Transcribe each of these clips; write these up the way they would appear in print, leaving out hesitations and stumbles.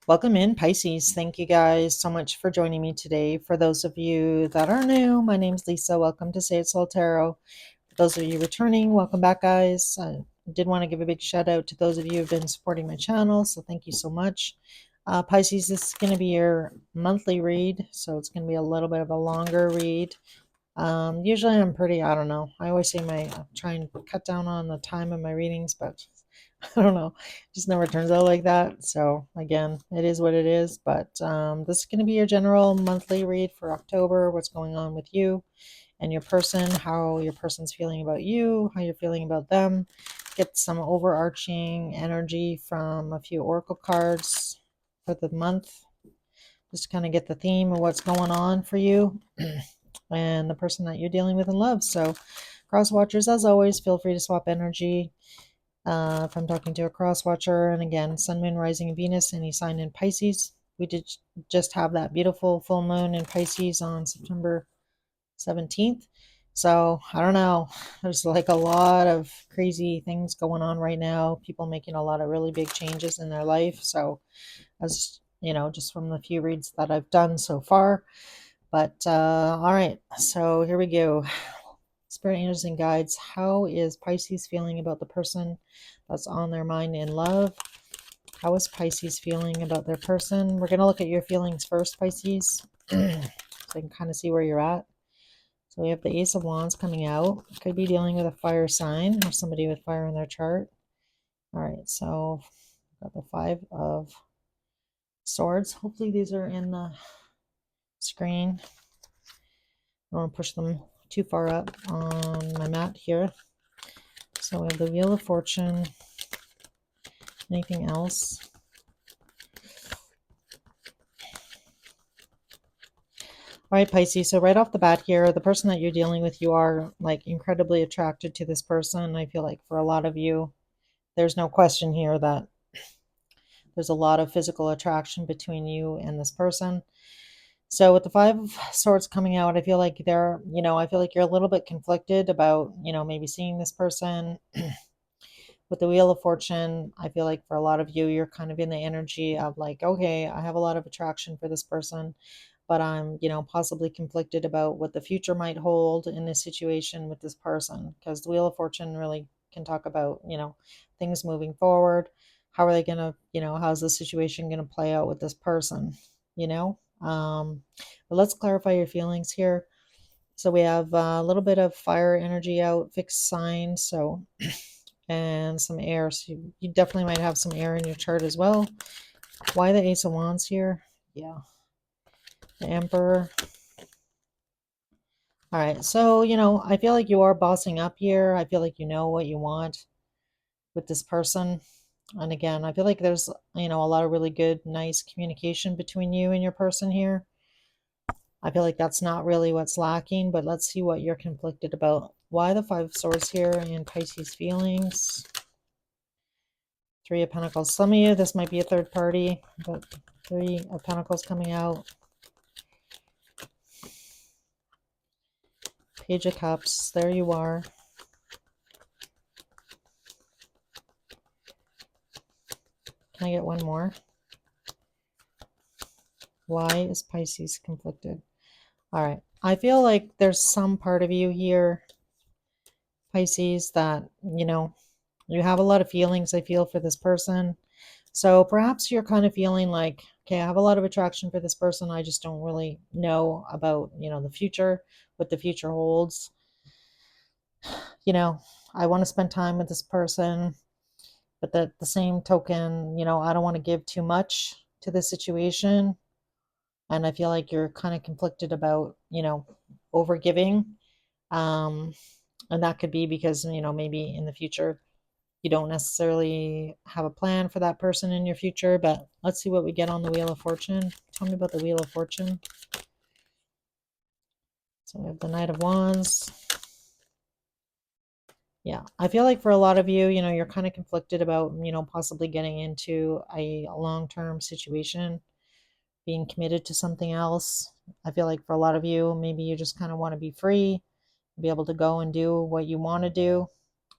Welcome in, Pisces. Thank you guys so much for joining me today. For those of you that are new, my name's Lisa. Welcome to Say It Soul Tarot. For those of you returning, welcome back, guys. I did want to give a big shout out to those of you who have been supporting my channel, so thank you so much. Pisces, this is going to be your monthly read, so it's going to be a little bit of a longer read. Usually I'm pretty, I don't know. I always say try and cut down on the time of my readings, but I don't know. It just never turns out like that. So again, it is what it is. But this is going to be your general monthly read for October. What's going on with you and your person, how your person's feeling about you, how you're feeling about them. Get some overarching energy from a few oracle cards for the month. Just kind of get the theme of what's going on for you and the person that you're dealing with in love. So, cross watchers, as always, feel free to swap energy. If I'm talking to a cross watcher, and again, Sun, Moon, Rising, and Venus, any sign in Pisces. We did just have that beautiful full moon in Pisces on September 17th. So I don't know. There's like a lot of crazy things going on right now. People making a lot of really big changes in their life. So, as you know, just from the few reads that I've done so far. But all right, so here we go. Spirit angels and guides, how is Pisces feeling about the person that's on their mind in love? How is Pisces feeling about their person? We're going to look at your feelings first, Pisces, so I can kind of see where you're at. So we have the Ace of Wands coming out. Could be dealing with a fire sign or somebody with fire in their chart. All right, so got the Five of Swords. Hopefully these are in the screen. I don't want to push them too far up on my mat here. So we have the Wheel of Fortune. Anything else? All right, Pisces. So right off the bat here, the person that you're dealing with, you are like incredibly attracted to this person. I feel like for a lot of you, there's no question here that there's a lot of physical attraction between you and this person. So with the Five of Swords coming out, I feel like I feel like you're a little bit conflicted about, maybe seeing this person. With the Wheel of Fortune, I feel like for a lot of you, you're kind of in the energy of like, okay, I have a lot of attraction for this person, but I'm, possibly conflicted about what the future might hold in this situation with this person. Because the Wheel of Fortune really can talk about, things moving forward. How are they going to, how's the situation going to play out with this person, you know? But let's clarify your feelings here. So we have a little bit of fire energy out, fixed sign. So and some air. So you definitely might have some air in your chart as well. Why the Ace of Wands here? Yeah. The Emperor. All right. So, I feel like you are bossing up here. I feel like you know what you want with this person. And again, I feel like there's, a lot of really good, nice communication between you and your person here. I feel like that's not really what's lacking, but let's see what you're conflicted about. Why the Five of Swords here in Pisces feelings? Three of Pentacles. Some of you, this might be a third party, but Three of Pentacles coming out. Page of Cups. There you are. Can I get one more? Why is Pisces conflicted? All right. I feel like there's some part of you here, Pisces, that, you have a lot of feelings, I feel, for this person. So perhaps you're kind of feeling like, okay, I have a lot of attraction for this person. I just don't really know about, the future, what the future holds. I want to spend time with this person, but at the same token, I don't want to give too much to the situation. And I feel like you're kind of conflicted about, over giving. Um, and that could be because, maybe in the future you don't necessarily have a plan for that person in your future. But let's see what we get on the Wheel of Fortune. Tell me about the Wheel of Fortune. So we have the Knight of Wands. Yeah, I feel like for a lot of you, you're kind of conflicted about, possibly getting into a long-term situation, being committed to something else. I feel like for a lot of you, maybe you just kind of want to be free, be able to go and do what you want to do.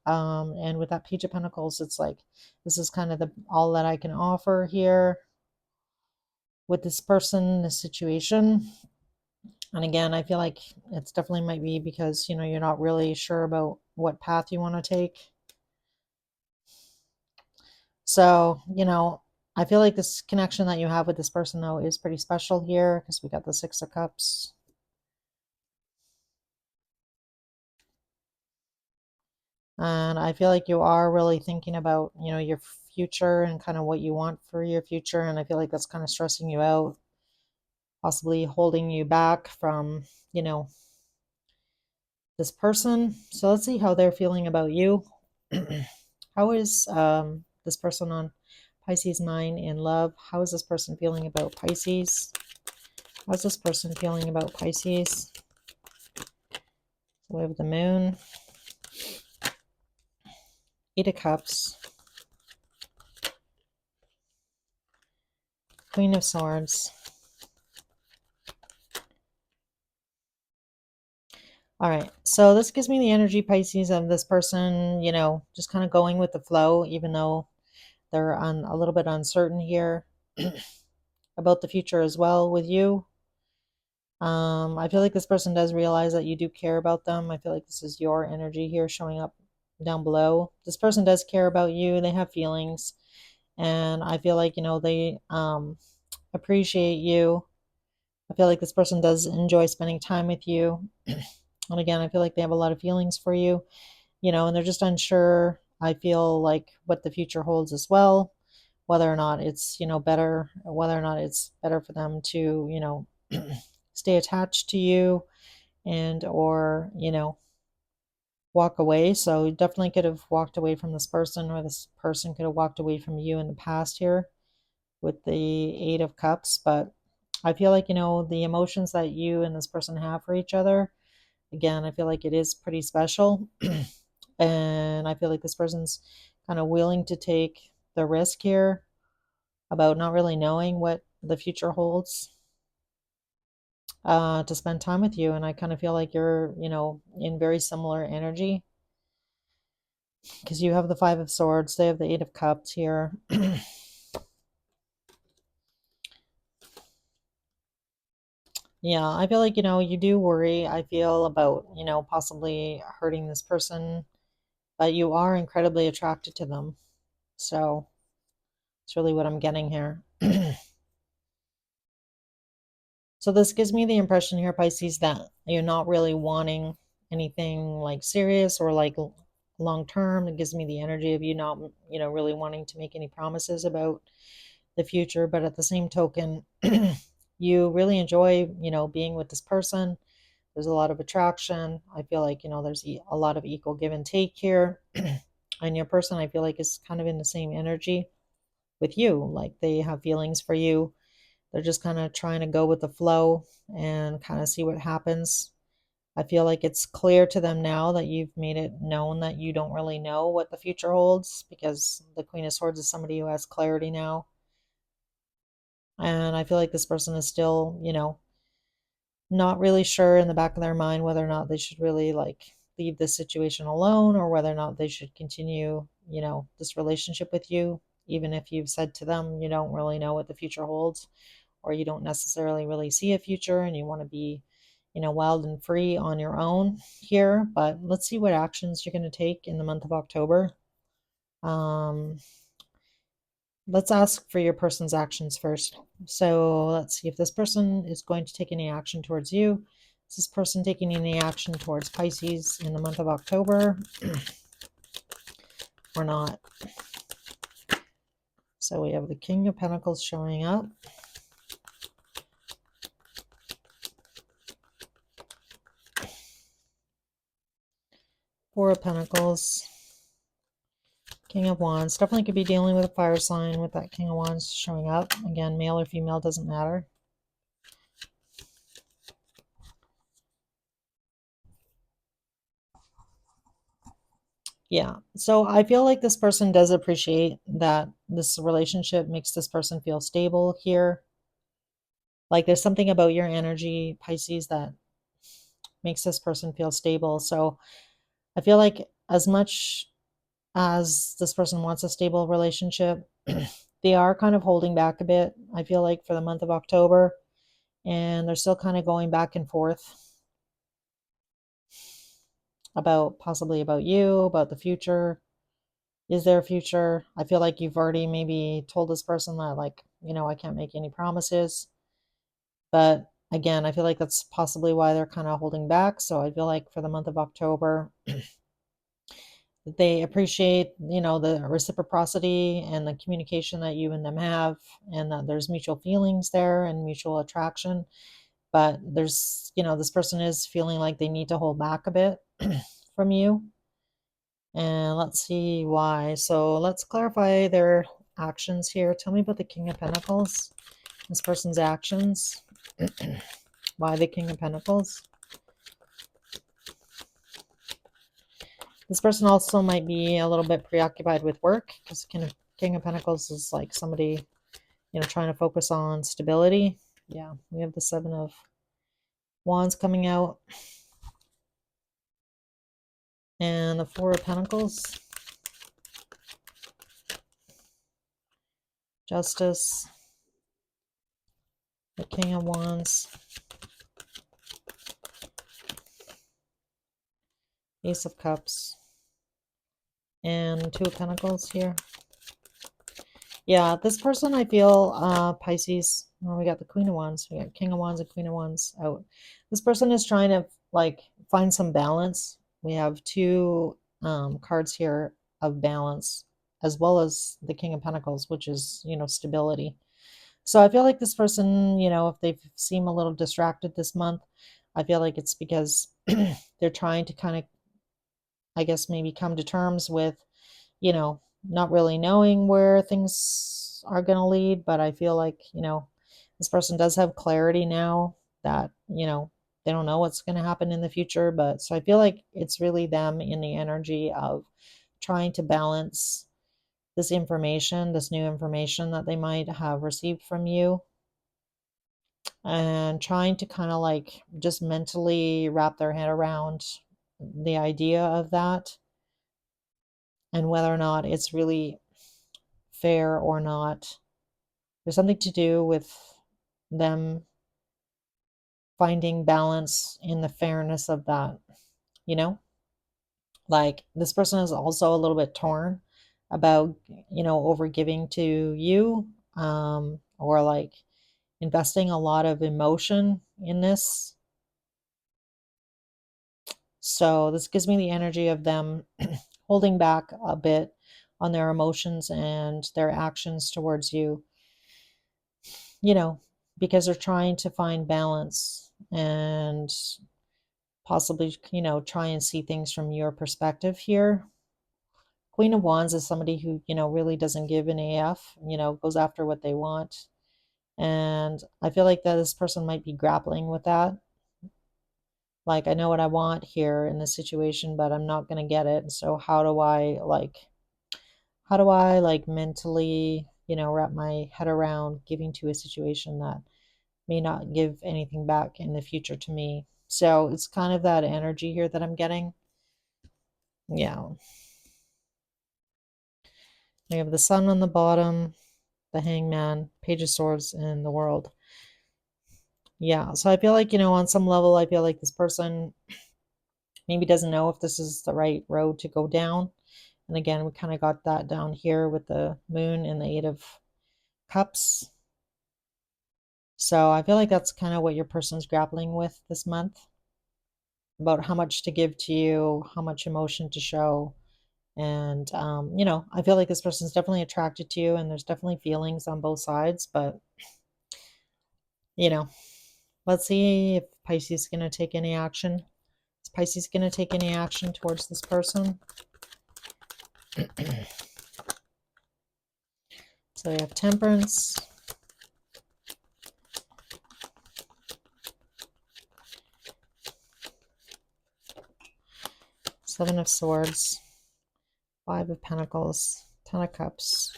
And with that Page of Pentacles, it's like, this is kind of all that I can offer here. with this person, this situation. And again, I feel like it's definitely might be because, you're not really sure about what path you want to take. So, I feel like this connection that you have with this person, though, is pretty special here because we got the Six of Cups. And I feel like you are really thinking about, your future and kind of what you want for your future. And I feel like that's kind of stressing you out, possibly holding you back from, this person. So let's see how they're feeling about you. How is this person on Pisces mind in love? How is this person feeling about Pisces? How's this person feeling about Pisces? So we have the moon, Eight of Cups, Queen of Swords. All right, so this gives me the energy, Pisces, of this person, just kind of going with the flow, even though they're a little bit uncertain here about the future as well with you. I feel like this person does realize that you do care about them. I feel like this is your energy here showing up down below. This person does care about you. They have feelings. And I feel like, they appreciate you. I feel like this person does enjoy spending time with you. And again, I feel like they have a lot of feelings for you, and they're just unsure. I feel like what the future holds as well, whether or not it's, better, whether or not it's better for them to, stay attached to you and or walk away. So you definitely could have walked away from this person, or this person could have walked away from you in the past here with the Eight of Cups. But I feel like, the emotions that you and this person have for each other, again, I feel like it is pretty special. And I feel like this person's kind of willing to take the risk here about not really knowing what the future holds, to spend time with you. And I kind of feel like you're, in very similar energy because you have the Five of Swords, they have the Eight of Cups here. Yeah, I feel like, you do worry, I feel, about, possibly hurting this person, but you are incredibly attracted to them. So it's really what I'm getting here. So this gives me the impression here, Pisces, that you're not really wanting anything like serious or like long term. It gives me the energy of you not, really wanting to make any promises about the future. But at the same token, you really enjoy, being with this person. There's a lot of attraction. I feel like, there's a lot of equal give and take here. And your person, I feel like, is kind of in the same energy with you. Like they have feelings for you. They're just kind of trying to go with the flow and kind of see what happens. I feel like it's clear to them now that you've made it known that you don't really know what the future holds, because the Queen of Swords is somebody who has clarity now. And I feel like this person is still, not really sure in the back of their mind whether or not they should really like leave this situation alone, or whether or not they should continue, this relationship with you, even if you've said to them you don't really know what the future holds, or you don't necessarily really see a future and you want to be, wild and free on your own here. But let's see what actions you're going to take in the month of October. Um, let's ask for your person's actions first. So let's see if this person is going to take any action towards you. Is this person taking any action towards Pisces in the month of October or not? So we have the King of Pentacles showing up. Four of Pentacles. King of Wands. Definitely could be dealing with a fire sign with that King of Wands showing up. Again, male or female, doesn't matter. Yeah. So I feel like this person does appreciate that this relationship makes this person feel stable here. Like there's something about your energy, Pisces, that makes this person feel stable. So I feel like as much as this person wants a stable relationship, they are kind of holding back a bit, I feel like, for the month of October, and they're still kind of going back and forth about possibly about you, about the future. Is there a future? I feel like you've already maybe told this person that, like, I can't make any promises. But again, I feel like that's possibly why they're kind of holding back. So I feel like for the month of October, they appreciate, the reciprocity and the communication that you and them have, and that there's mutual feelings there and mutual attraction. But there's, this person is feeling like they need to hold back a bit from you. And let's see why. So let's clarify their actions here. Tell me about the King of Pentacles, this person's actions. Why the King of Pentacles? This person also might be a little bit preoccupied with work, because King of Pentacles is like somebody, trying to focus on stability. Yeah, we have the Seven of Wands coming out. And the Four of Pentacles. Justice. The King of Wands. Ace of Cups. And Two of Pentacles here. Yeah, this person, I feel, Pisces, well, we got the Queen of Wands, we got King of Wands and Queen of Wands out. This person is trying to, like, find some balance. We have two cards here of balance, as well as the King of Pentacles, which is, stability. So I feel like this person, if they seem a little distracted this month, I feel like it's because they're trying to kind of, I guess, maybe come to terms with, not really knowing where things are going to lead. But I feel like, this person does have clarity now that, they don't know what's going to happen in the future. But so I feel like it's really them in the energy of trying to balance this information, this new information that they might have received from you, and trying to kind of like just mentally wrap their head around the idea of that, and whether or not it's really fair or not. There's something to do with them finding balance in the fairness of that, you know? Like, this person is also a little bit torn about, over giving to you, or like investing a lot of emotion in this. So this gives me the energy of them holding back a bit on their emotions and their actions towards you, you know, because they're trying to find balance and possibly, try and see things from your perspective here. Queen of Wands is somebody who, really doesn't give an AF, goes after what they want. And I feel like that this person might be grappling with that. Like, I know what I want here in this situation, but I'm not going to get it. So how do I mentally, wrap my head around giving to a situation that may not give anything back in the future to me? So it's kind of that energy here that I'm getting. Yeah. We have the Sun on the bottom, the Hangman, Page of Swords, and the World. Yeah. So I feel like, on some level, I feel like this person maybe doesn't know if this is the right road to go down. And again, we kind of got that down here with the Moon and the Eight of Cups. So I feel like that's kind of what your person's grappling with this month, about how much to give to you, how much emotion to show. And, I feel like this person's definitely attracted to you, and there's definitely feelings on both sides. But, you know, let's see if Pisces is going to take any action. Is Pisces going to take any action towards this person? So we have Temperance. Seven of Swords. Five of Pentacles. Ten of Cups.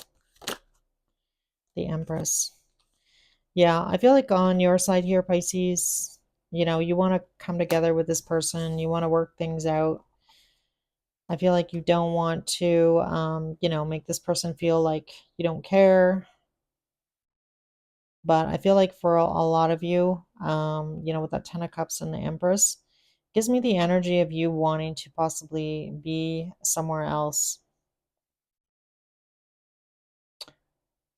The Empress. Yeah, I feel like on your side here, Pisces, you want to come together with this person. You want to work things out. I feel like you don't want to, make this person feel like you don't care. But I feel like for a lot of you, with that Ten of Cups and the Empress, gives me the energy of you wanting to possibly be somewhere else.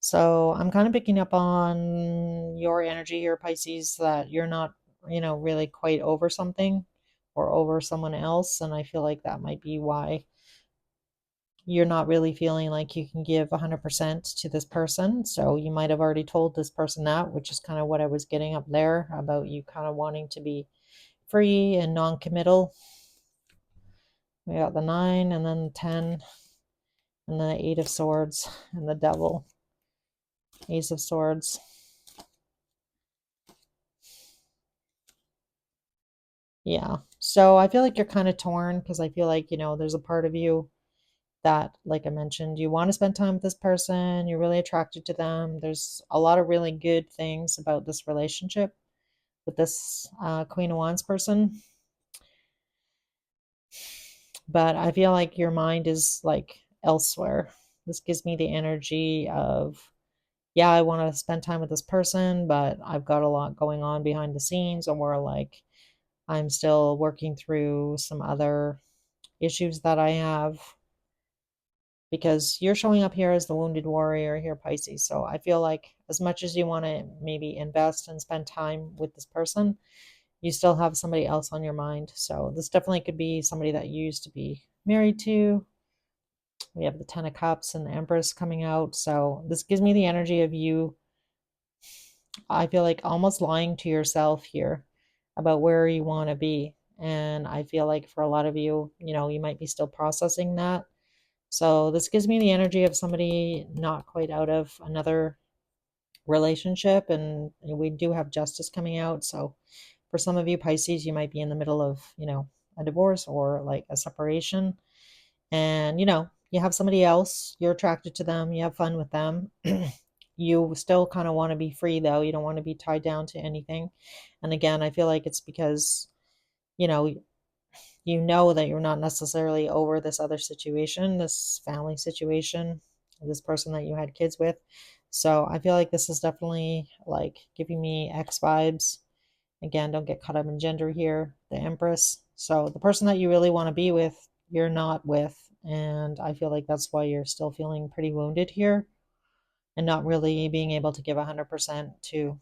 So I'm kind of picking up on your energy here, Pisces, that you're not, really quite over something or over someone else. And I feel like that might be why you're not really feeling like you can give 100% to this person. So you might have already told this person that, which is kind of what I was getting up there about you kind of wanting to be free and non-committal. We got the 9 and then the 10 and then the 8 of Swords and the Devil, Ace of Swords. Yeah. So I feel like you're kind of torn because I feel like, there's a part of you that, like I mentioned, you want to spend time with this person, you're really attracted to them. There's a lot of really good things about this relationship with this Queen of Wands person. But I feel like your mind is like elsewhere. This gives me the energy of, yeah, I want to spend time with this person, but I've got a lot going on behind the scenes, or like I'm still working through some other issues that I have, because you're showing up here as the wounded warrior here, Pisces. So I feel like as much as you want to maybe invest and spend time with this person, you still have somebody else on your mind. So this definitely could be somebody that you used to be married to. We have the Ten of Cups and the Empress coming out. So this gives me the energy of you, I feel like, almost lying to yourself here about where you want to be. And I feel like for a lot of you, you might be still processing that. So this gives me the energy of somebody not quite out of another relationship. And we do have Justice coming out. So for some of you, Pisces, you might be in the middle of, a divorce or like a separation. And, you have somebody else, you're attracted to them, you have fun with them. You still kind of want to be free, though. You don't want to be tied down to anything. And again, I feel like it's because, you know, that you're not necessarily over this other situation, this family situation, this person that you had kids with. So I feel like this is definitely like giving me X vibes. Again, don't get caught up in gender here, the Empress. So the person that you really want to be with, you're not with. And I feel like that's why you're still feeling pretty wounded here and not really being able to give 100% to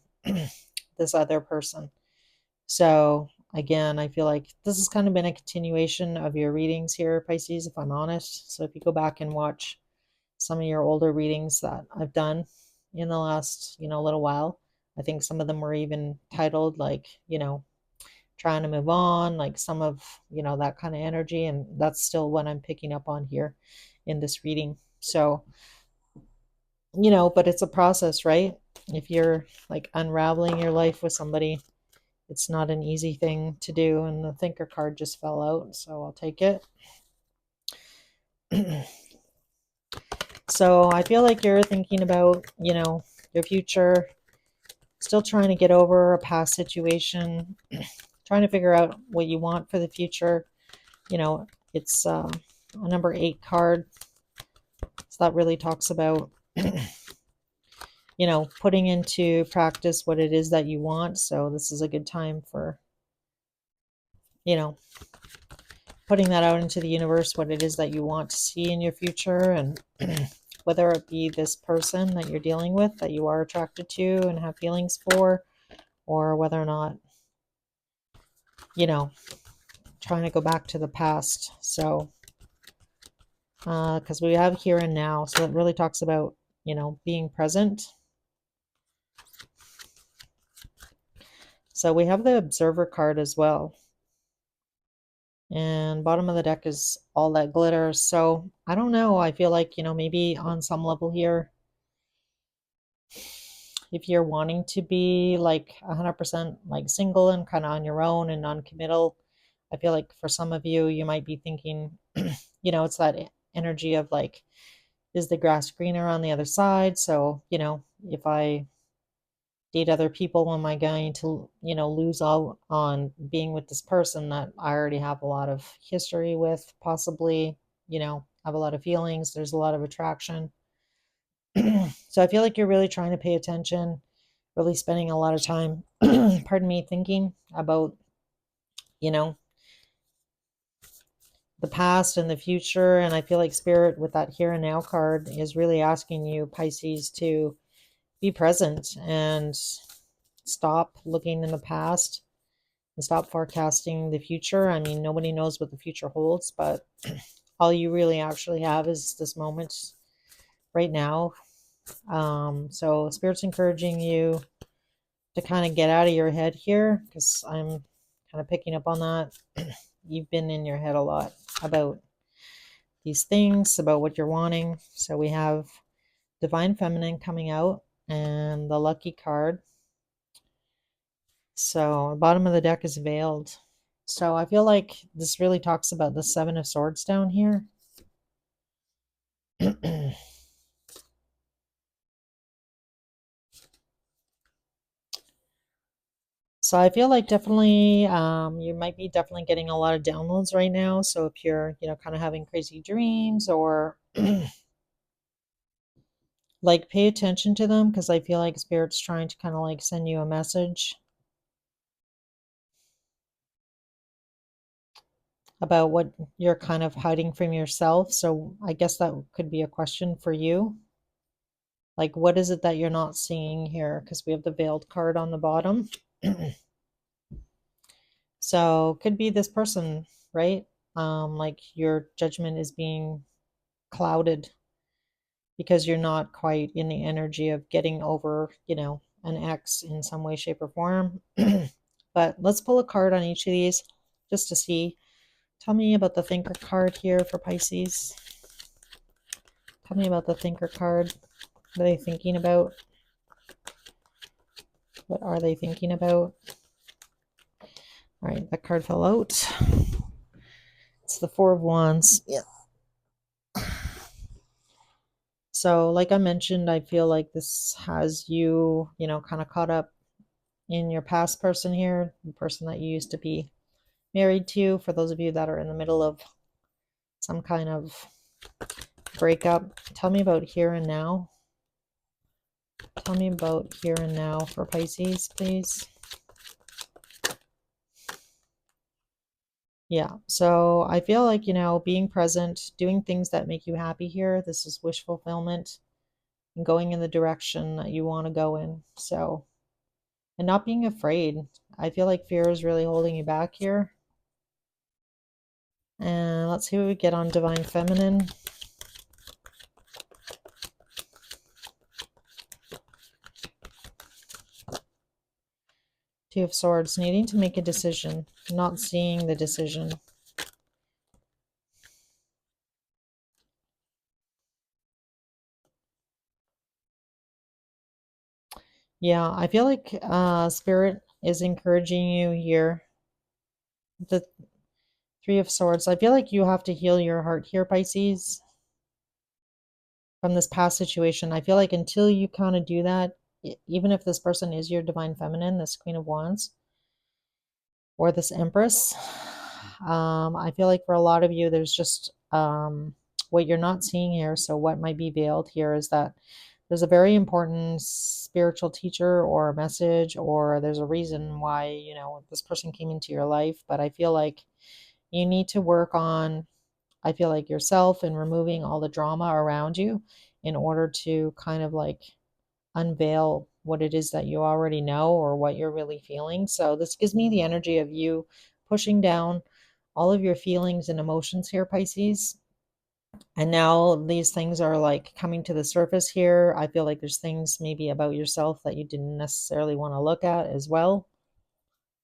this other person. So again, I feel like this has kind of been a continuation of your readings here, Pisces, if I'm honest. So if you go back and watch some of your older readings that I've done in the last, little while, I think some of them were even titled like, trying to move on, like some of, that kind of energy. And that's still what I'm picking up on here in this reading. So, but it's a process, right? If you're like unraveling your life with somebody, it's not an easy thing to do. And the Thinker card just fell out, so I'll take it. So I feel like you're thinking about, your future, still trying to get over a past situation, trying to figure out what you want for the future. It's a number 8 card. So that really talks about, putting into practice what it is that you want. So this is a good time for, you know, putting that out into the universe, what it is that you want to see in your future. And whether it be this person that you're dealing with that you are attracted to and have feelings for, or whether or not, trying to go back to the past. So, because we have here and now. So it really talks about, being present. So we have the Observer card as well. And bottom of the deck is all that glitters. So I don't know. I feel like, maybe on some level here, if you're wanting to be like 100% like single and kind of on your own and non-committal, I feel like for some of you, you might be thinking, it's that energy of like, is the grass greener on the other side? So, if I date other people, am I going to, lose out on being with this person that I already have a lot of history with, possibly, have a lot of feelings, there's a lot of attraction. So I feel like you're really trying to pay attention, really spending a lot of time, pardon me, thinking about, you know, the past and the future. And I feel like Spirit with that here and now card is really asking you, Pisces, to be present and stop looking in the past and stop forecasting the future. I mean, nobody knows what the future holds, but all you really actually have is this moment right now. So Spirit's encouraging you to kind of get out of your head here, because I'm kind of picking up on that. You've been in your head a lot about these things, about what you're wanting. So we have Divine Feminine coming out and the Lucky card. So the bottom of the deck is Veiled. So I feel like this really talks about the Seven of Swords down here. So I feel like definitely you might be definitely getting a lot of downloads right now. So if you're, kind of having crazy dreams, or like, pay attention to them, because I feel like Spirit's trying to kind of like send you a message about what you're kind of hiding from yourself. So I guess that could be a question for you. Like, what is it that you're not seeing here? Because we have the Veiled card on the bottom. So could be this person, right? Like your judgment is being clouded because you're not quite in the energy of getting over, an ex in some way, shape, or form. But let's pull a card on each of these just to see. Tell me about the Thinker card here for Pisces. Tell me about the Thinker card. What are they thinking about? What are they thinking about? All right, that card fell out. It's the Four of Wands. Yeah. So, like I mentioned, I feel like this has you, kind of caught up in your past person here, the person that you used to be married to, for those of you that are in the middle of some kind of breakup. Tell me about here and now. Tell me about here and now for Pisces, please. Yeah, so I feel like, being present, doing things that make you happy here. This is wish fulfillment and going in the direction that you want to go in. So, and not being afraid. I feel like fear is really holding you back here. And let's see what we get on Divine Feminine. Two of Swords, needing to make a decision, not seeing the decision. Yeah, I feel like Spirit is encouraging you here. The Three of Swords. I feel like you have to heal your heart here, Pisces, from this past situation. I feel like until you kind of do that, even if this person is your Divine Feminine, this Queen of Wands, or this Empress, I feel like for a lot of you, there's just what you're not seeing here. So what might be veiled here is that there's a very important spiritual teacher or a message, or there's a reason why, this person came into your life. But I feel like you need to work on, I feel like, yourself and removing all the drama around you in order to kind of like unveil what it is that you already know or what you're really feeling. So this gives me the energy of you pushing down all of your feelings and emotions here, Pisces. And now these things are like coming to the surface here. I feel like there's things maybe about yourself that you didn't necessarily want to look at as well.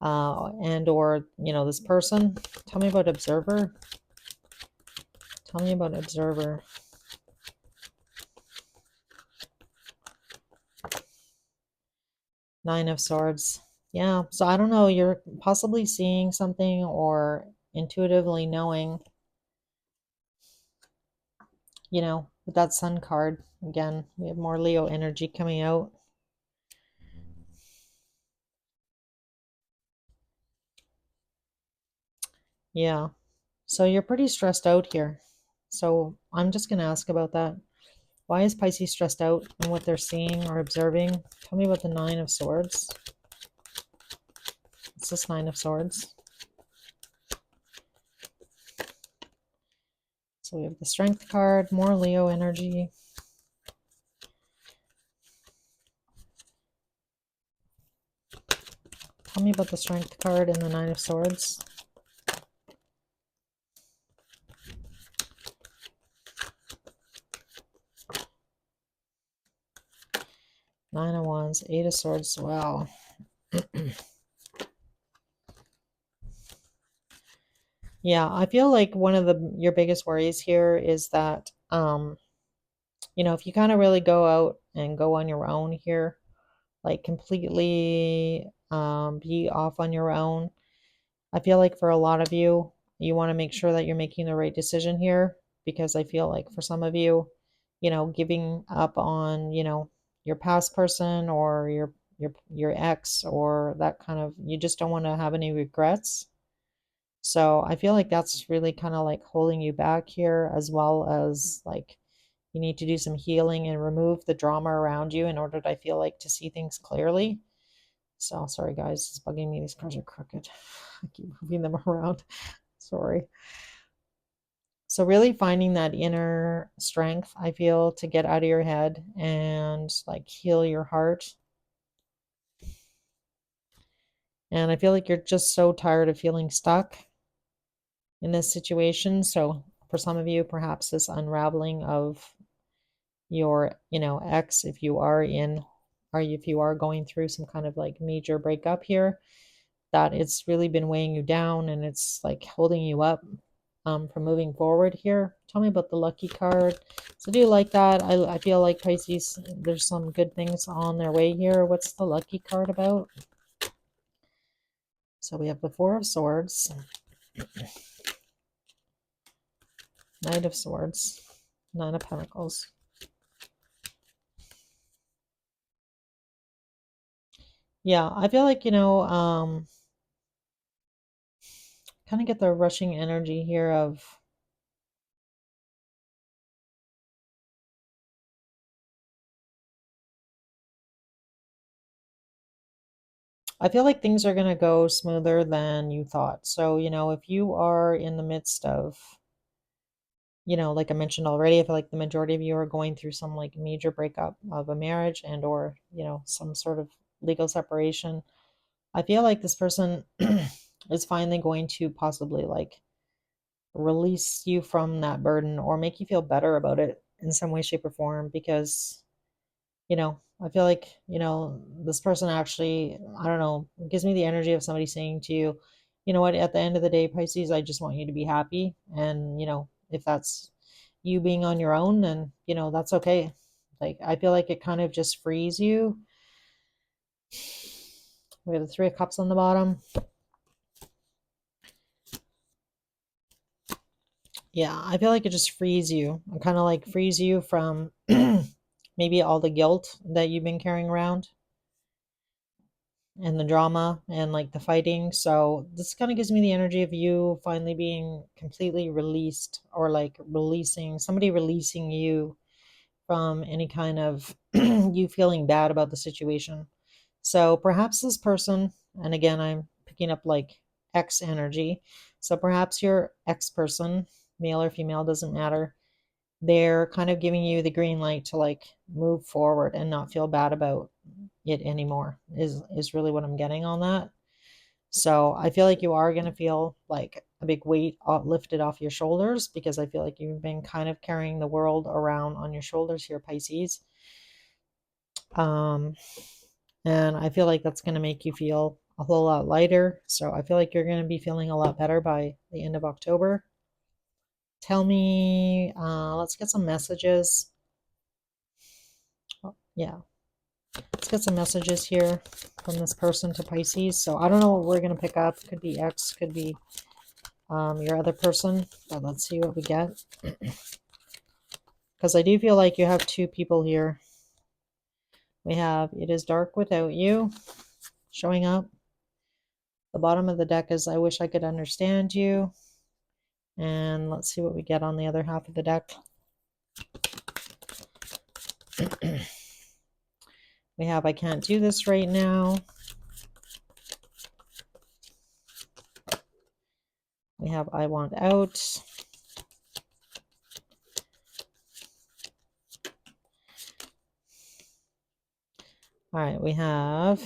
And or, this person. Tell me about Observer. Tell me about Observer. Nine of Swords. Yeah, so I don't know. You're possibly seeing something or intuitively knowing, with that Sun card. Again, we have more Leo energy coming out. Yeah, so you're pretty stressed out here. So I'm just going to ask about that. Why is Pisces stressed out in what they're seeing or observing? Tell me about the Nine of Swords. What's this Nine of Swords? So we have the Strength card, more Leo energy. Tell me about the Strength card and the Nine of Swords. Nine of Wands, Eight of Swords. Wow. Yeah, I feel like one of your biggest worries here is that, you know, if you kind of really go out and go on your own here, like completely be off on your own, I feel like for a lot of you, you want to make sure that you're making the right decision here, because I feel like for some of you, you know, giving up on, you know, your past person or your ex or that kind of, you just don't want to have any regrets. So I feel like that's really kind of like holding you back here, as well as like you need to do some healing and remove the drama around you in order to, I feel like, to see things clearly. So sorry guys, it's bugging me. These cards are crooked. I keep moving them around. Sorry. So really finding that inner strength, I feel, to get out of your head and like heal your heart. And I feel like you're just so tired of feeling stuck in this situation. So for some of you, perhaps this unraveling of your, you know, ex, if you are in, or if you are going through some kind of like major breakup here, that it's really been weighing you down and it's like holding you up from moving forward here. Tell me about the lucky card. So do you like that? I feel like Pisces, there's some good things on their way here. What's the lucky card about? So we have the Four of Swords, Knight of Swords, Nine of Pentacles. Yeah, I feel like, you know, kind of get the rushing energy here of, I feel like things are going to go smoother than you thought. So, you know, if you are in the midst of, you know, like I mentioned already, I feel like the majority of you are going through some like major breakup of a marriage and or, you know, some sort of legal separation. I feel like this person is finally going to possibly like release you from that burden or make you feel better about it in some way, shape, or form, because, you know, I feel like, you know, this person actually, I don't know, gives me the energy of somebody saying to you, you know what, at the end of the day, Pisces, I just want you to be happy. And, you know, if that's you being on your own, then, you know, that's okay. Like, I feel like it kind of just frees you. We have the Three of Cups on the bottom. Yeah, I feel like it just frees you. It kind of like frees you from maybe all the guilt that you've been carrying around and the drama and like the fighting. So this kind of gives me the energy of you finally being completely released, or like releasing somebody, releasing you from any kind of you feeling bad about the situation. So perhaps this person, and again, I'm picking up like ex energy. So perhaps your ex person, male or female, doesn't matter, they're kind of giving you the green light to like move forward and not feel bad about it anymore, is really what I'm getting on that. So I feel like you are going to feel like a big weight lifted off your shoulders, because I feel like you've been kind of carrying the world around on your shoulders here, Pisces. um and I feel like that's going to make you feel a whole lot lighter. So I feel like you're going to be feeling a lot better by the end of October. Tell me, let's get some messages. Oh, yeah, let's get some messages here from this person to Pisces. So I don't know what we're going to pick up. Could be X, could be your other person. But let's see what we get. Because I do feel like you have two people here. We have It Is Dark Without You showing up. The bottom of the deck is I Wish I Could Understand You. And let's see what we get on the other half of the deck. We have I can't do this right now. We have I want out. All right, we have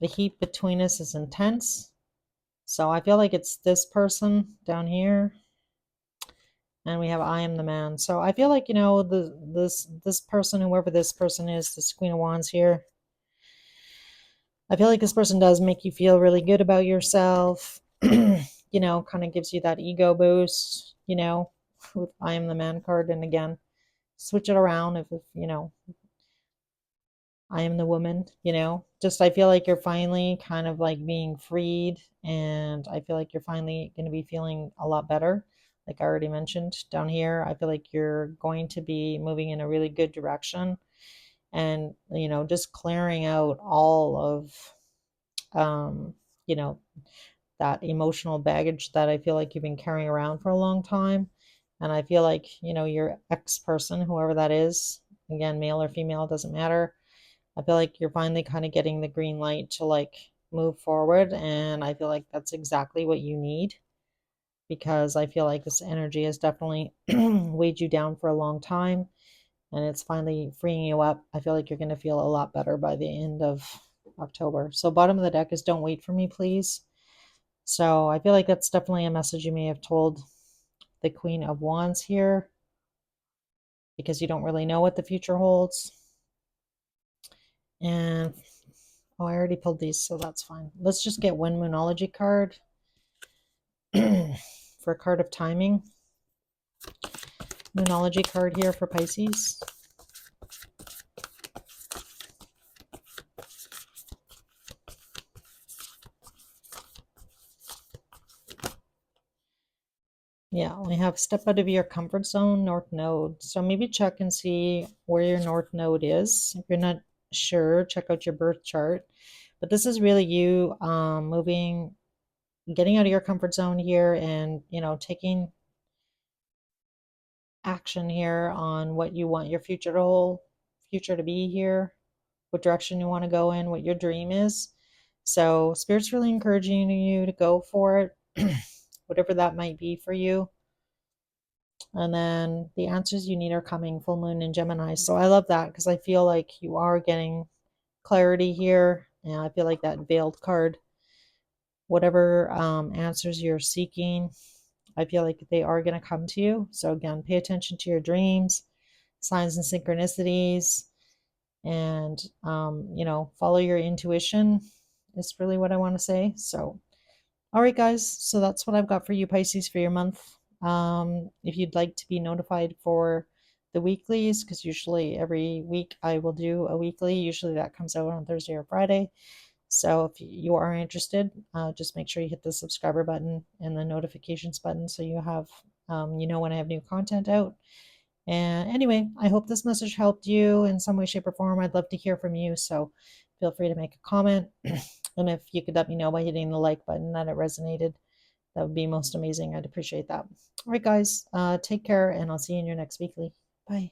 the heat between us is intense. So I feel like it's this person down here. And we have I am the man. So I feel like, this person, whoever this person is, this Queen of Wands here, I feel like this person does make you feel really good about yourself. Kind of gives you that ego boost, with I am the man card. And again, switch it around if I am the woman, just I feel like you're finally kind of like being freed, and I feel like you're finally going to be feeling a lot better. Like I already mentioned down here, I feel like you're going to be moving in a really good direction, and just clearing out all of you know, that emotional baggage that I feel like you've been carrying around for a long time. And I feel like, your ex person, whoever that is, again, male or female, doesn't matter. I feel like you're finally kind of getting the green light to like move forward. And I feel like that's exactly what you need, because I feel like this energy has definitely weighed you down for a long time, and it's finally freeing you up. I feel like you're going to feel a lot better by the end of October. So, bottom of the deck is don't wait for me, please. So, I feel like that's definitely a message you may have told the Queen of Wands here, because you don't really know what the future holds. And oh, I already pulled these, so that's fine. Let's just get one Moonology card for a card of timing. Moonology card here for Pisces. Yeah, we have step out of your comfort zone, North Node. So maybe check and see where your North Node is. If you're not sure, check out your birth chart. But this is really you moving, getting out of your comfort zone here, and taking action here on what you want your future to be here, what direction you want to go in, what your dream is. So Spirit's really encouraging you to go for it, whatever that might be for you. And then the answers you need are coming, full moon in Gemini. So I love that, because I feel like you are getting clarity here. And I feel like that veiled card, whatever answers you're seeking, I feel like they are going to come to you. So again, pay attention to your dreams, signs and synchronicities, and follow your intuition is really what I want to say. So all right, guys, so that's what I've got for you, Pisces, for your month. If you'd like to be notified for the weeklies, because usually every week I will do a weekly. Usually that comes out on Thursday or Friday. So if you are interested, just make sure you hit the subscriber button and the notifications button, so you have, when I have new content out. And anyway, I hope this message helped you in some way, shape, or form. I'd love to hear from you. So feel free to make a comment. And if you could let me know by hitting the like button that it resonated, that would be most amazing. I'd appreciate that. All right, guys, take care, and I'll see you in your next weekly. Bye.